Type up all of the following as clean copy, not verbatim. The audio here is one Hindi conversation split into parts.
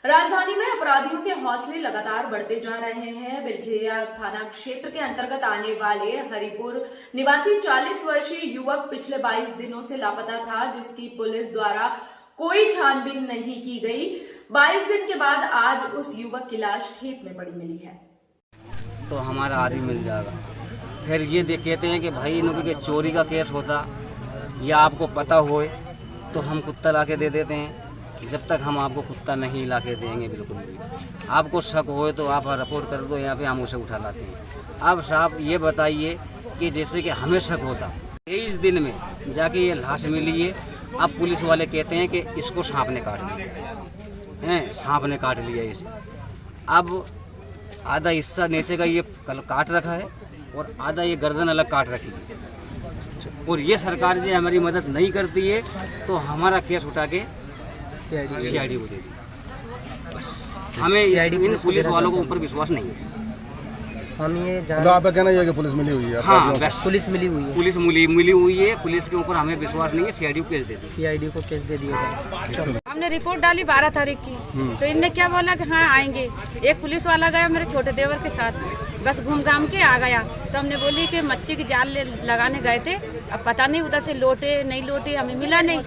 राजधानी में अपराधियों के हौसले लगातार बढ़ते जा रहे हैं। बिलखिया थाना क्षेत्र के अंतर्गत आने वाले हरिपुर निवासी 40 वर्षीय युवक पिछले 22 दिनों से लापता था, जिसकी पुलिस द्वारा कोई छानबीन नहीं की गई। 22 दिन के बाद आज उस युवक की लाश खेत में पड़ी मिली है। तो हमारा आदमी मिल जाएगा। फिर ये कहते हैं कि भाई इनके चोरी का केस होता या आपको पता होए तो हम कुत्ता ला के दे देते हैं। जब तक हम आपको कुत्ता नहीं ला के देंगे बिल्कुल भी। आपको शक होए तो आप रिपोर्ट कर दो, यहाँ पे हम उसे उठा लाते हैं। अब साहब ये बताइए कि जैसे कि हमें शक होता 23 दिन में जाके ये लाश मिली है। अब पुलिस वाले कहते हैं कि इसको सांप ने काट लिया है, सांप ने काट लिया इसे। अब आधा हिस्सा नीचे का ये काट रखा है और आधा ये गर्दन अलग काट रखी है। और ये सरकार जो हमारी मदद नहीं करती है तो हमारा केस उठा के सीआईडी को दे दी। बस हमें इन पुलिस वालों के ऊपर विश्वास नहीं है। हम ये आपका कहना है कि पुलिस मिली हुई है? हाँ, बस पुलिस मिली हुई है। पुलिस मिली हुई है। पुलिस के ऊपर हमें विश्वास नहीं है। सीआईडी को केस दे दी। सीआईडी को केस दे दिया जाए। हमने रिपोर्ट डाली 12 तारीख की, तो इनने क्या बोला कि हाँ आएंगे। एक पुलिस वाला गया मेरे छोटे देवर के साथ, बस घूम घाम के आ गया। तो हमने बोली कि मच्छी की जाल लगाने गए थे, अब पता नहीं उधर से लौटे नहीं लौटे, हमें मिला नहीं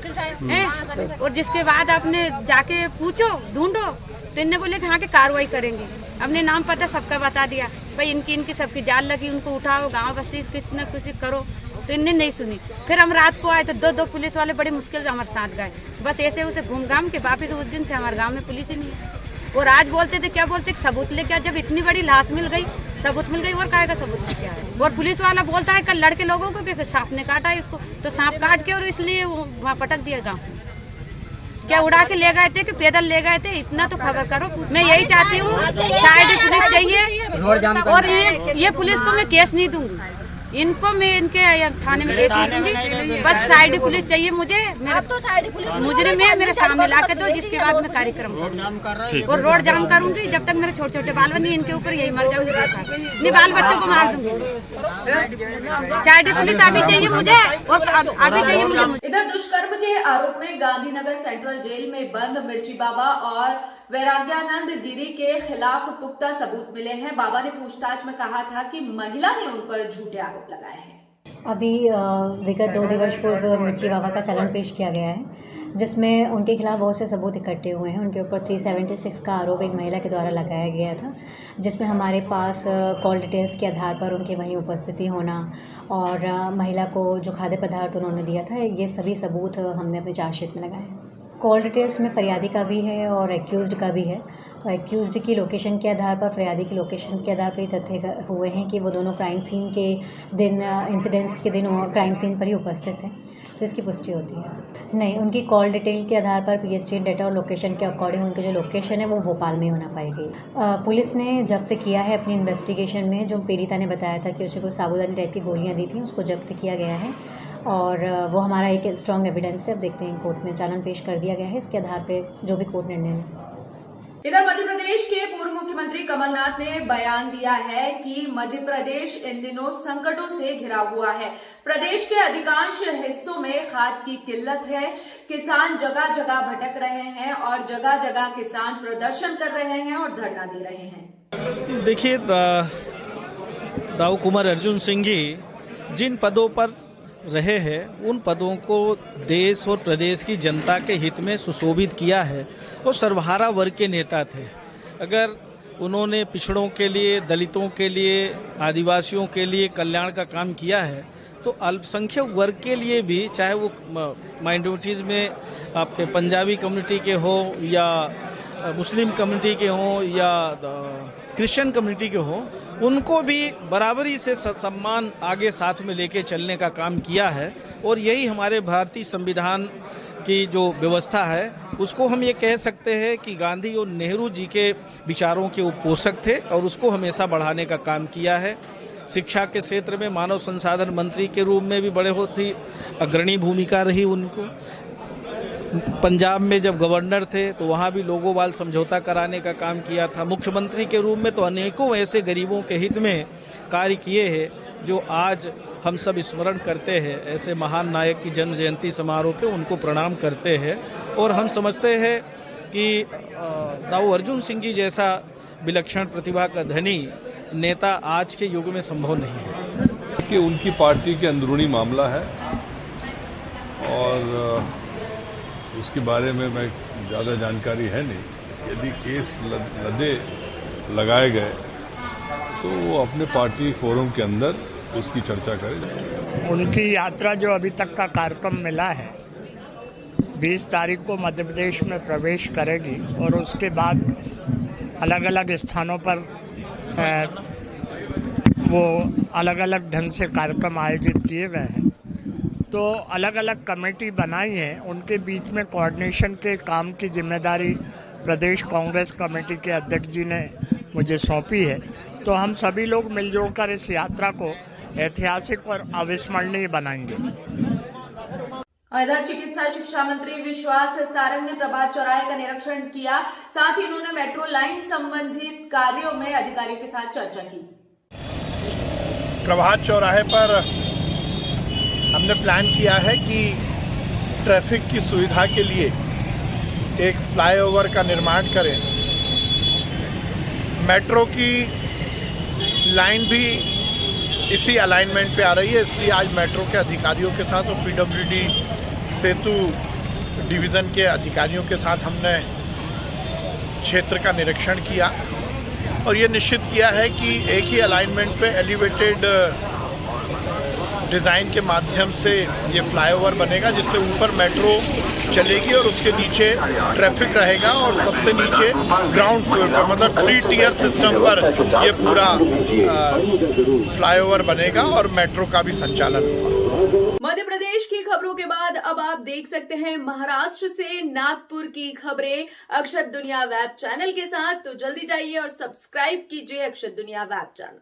है। और जिसके बाद आपने जाके पूछो ढूंढो तो इनने बोले कि हाँ की कार्रवाई करेंगे। हमने नाम पता सबका बता दिया, भाई इनकी सबकी जाल लगी, उनको उठाओ, गांव बस्ती किसी न किसी करो। तो इनने नहीं सुनी। फिर हम रात को आए तो दो पुलिस वाले बड़े मुश्किल से हमारे साथ गए। बस ऐसे उसे घूम घाम के वापिस उस दिन से हमारे गाँव में पुलिस ही नहीं है। और आज बोलते थे क्या बोलते सबूत लेके आ। जब इतनी बड़ी लाश मिल गई, सबूत मिल गई, और काहे का सबूत लेके आए। और पुलिस वाला बोलता है कल लड़के लोगों को कि सांप ने काटा है इसको, तो सांप काट के और इसलिए वहाँ पटक दिया गाँव से। क्या उड़ा के ले गए थे कि पैदल ले गए थे, इतना तो खबर करो। मैं यही चाहती हूँ साइड पुलिस चाहिए। और ये पुलिस को मैं केस नहीं दूंगी, इनको मैं इनके थाने में केस नहीं दूंगी। बस साइड पुलिस चाहिए मुझे। मुझे मेरे सामने ला के दो, जिसके बाद मैं कार्यक्रम करूँगी और रोड जाम करूंगी। जब तक मेरे छोटे छोटे बाल बनी इनके ऊपर यही मर जाऊंगी, नहीं बाल बच्चों को मार दूंगी। साइड पुलिस अभी चाहिए मुझे, और अभी चाहिए मुझे। इधर दुष्कर्म के आरोप में गांधीनगर सेंट्रल जेल में बंद मिर्ची बाबा और वैराग्यानंद दिरी के खिलाफ पुख्ता सबूत मिले हैं। बाबा ने पूछताछ में कहा था कि महिला ने उन पर झूठे आरोप लगाए हैं। अभी विगत 2 दिवस पूर्व मिर्ची बाबा का चालान पेश किया गया है, जिसमें उनके खिलाफ बहुत से सबूत इकट्ठे हुए हैं। उनके ऊपर 376 का आरोप एक महिला के द्वारा लगाया गया था, जिसमें हमारे पास कॉल डिटेल्स के आधार पर उनके वहीं उपस्थिति होना और महिला को जो खाद्य पदार्थ उन्होंने दिया था, ये सभी सबूत हमने अपनी चार्जशीट में लगाए हैं। कॉल डिटेल्स में फरियादी का भी है और एक्यूज़्ड का भी है। तो एक्यूज़्ड की लोकेशन के आधार पर, फरियादी की लोकेशन के आधार पर ये तथ्य हुए हैं कि वो दोनों क्राइम सीन के दिन, इंसिडेंट्स के दिन क्राइम सीन पर ही उपस्थित हैं, तो इसकी पुष्टि होती है। नहीं, उनकी कॉल डिटेल के आधार पर पीएसटी डेटा और लोकेशन के अकॉर्डिंग उनकी जो लोकेशन है वो भोपाल में ही होना पाएगी। पुलिस ने जब्त किया है अपनी इन्वेस्टिगेशन में, जो पीड़िता ने बताया था कि उसे कुछ साबुदानी टाइप की गोलियाँ दी थी, उसको जब्त किया गया है और वो हमारा एक स्ट्रॉन्ग एविडेंस है। अब देखते हैं, कोर्ट में चालान पेश कर दिया गया है, इसके आधार पर जो भी कोर्ट निर्णय है। इधर मध्य प्रदेश के पूर्व मुख्यमंत्री कमलनाथ ने बयान दिया है कि मध्य प्रदेश इन दिनों संकटों से घिरा हुआ है। प्रदेश के अधिकांश हिस्सों में खाद की किल्लत है, किसान जगह जगह भटक रहे हैं और जगह जगह किसान प्रदर्शन कर रहे हैं और धरना दे रहे हैं। देखिए, दाऊ कुंवर अर्जुन सिंह जी जिन पदों पर रहे हैं, उन पदों को देश और प्रदेश की जनता के हित में सुशोभित किया है और सर्वहारा वर्ग के नेता थे। अगर उन्होंने पिछड़ों के लिए, दलितों के लिए, आदिवासियों के लिए कल्याण का काम किया है, तो अल्पसंख्यक वर्ग के लिए भी, चाहे वो माइनॉरिटीज़ में आपके पंजाबी कम्युनिटी के हो या मुस्लिम कम्युनिटी के हों या क्रिश्चियन कम्युनिटी के हों, उनको भी बराबरी से सम्मान आगे साथ में लेके चलने का काम किया है। और यही हमारे भारतीय संविधान की जो व्यवस्था है, उसको हम ये कह सकते हैं कि गांधी और नेहरू जी के विचारों के पोषक थे और उसको हमेशा बढ़ाने का काम किया है। शिक्षा के क्षेत्र में मानव संसाधन मंत्री के रूप में भी बड़े होती अग्रणी भूमिका रही उनको। पंजाब में जब गवर्नर थे तो वहाँ भी लोगोवाल समझौता कराने का काम किया था। मुख्यमंत्री के रूप में तो अनेकों ऐसे गरीबों के हित में कार्य किए हैं जो आज हम सब स्मरण करते हैं। ऐसे महान नायक की जन्म जयंती समारोह पे उनको प्रणाम करते हैं और हम समझते हैं कि दाऊ अर्जुन सिंह जी जैसा विलक्षण प्रतिभा का धनी नेता आज के युग में संभव नहीं है। कि उनकी पार्टी के अंदरूनी मामला है और उसके बारे में मैं ज़्यादा जानकारी है नहीं। यदि केस लगाए गए तो वो अपने पार्टी फोरम के अंदर उसकी चर्चा करें। उनकी यात्रा जो अभी तक का कार्यक्रम मिला है 20 तारीख को मध्य प्रदेश में प्रवेश करेगी और उसके बाद अलग अलग स्थानों पर वो अलग अलग ढंग से कार्यक्रम आयोजित किए गए हैं। तो अलग अलग कमेटी बनाई है, उनके बीच में कोऑर्डिनेशन के काम की जिम्मेदारी प्रदेश कांग्रेस कमेटी के अध्यक्ष जी ने मुझे सौंपी है। तो हम सभी लोग मिलजुल कर इस यात्रा को ऐतिहासिक और अविस्मरणीय बनाएंगे। इधर चिकित्सा शिक्षा मंत्री विश्वास सारंग ने प्रभात चौराहे का निरीक्षण किया। साथ ही उन्होंने मेट्रो लाइन संबंधित कार्यों में अधिकारियों के साथ चर्चा की। प्रभात चौराहे पर हमने प्लान किया है कि ट्रैफिक की सुविधा के लिए एक फ्लाईओवर का निर्माण करें। मेट्रो की लाइन भी इसी अलाइनमेंट पे आ रही है, इसलिए आज मेट्रो के अधिकारियों के साथ और पीडब्ल्यूडी सेतु डिवीज़न के अधिकारियों के साथ हमने क्षेत्र का निरीक्षण किया और ये निश्चित किया है कि एक ही अलाइनमेंट पे एलिवेटेड डिज़ाइन के माध्यम से ये फ्लाईओवर बनेगा, जिससे ऊपर मेट्रो चलेगी और उसके नीचे ट्रैफिक रहेगा और सबसे नीचे ग्राउंड फ्लोर पर मतलब 3 टियर सिस्टम पर ये पूरा फ्लाईओवर बनेगा और मेट्रो का भी संचालन होगा। मध्य प्रदेश की खबरों के बाद अब आप देख सकते हैं महाराष्ट्र से नागपुर की खबरें अक्षर दुनिया वेब चैनल के साथ। तो जल्दी जाइए और सब्सक्राइब कीजिए अक्षर दुनिया वेब चैनल।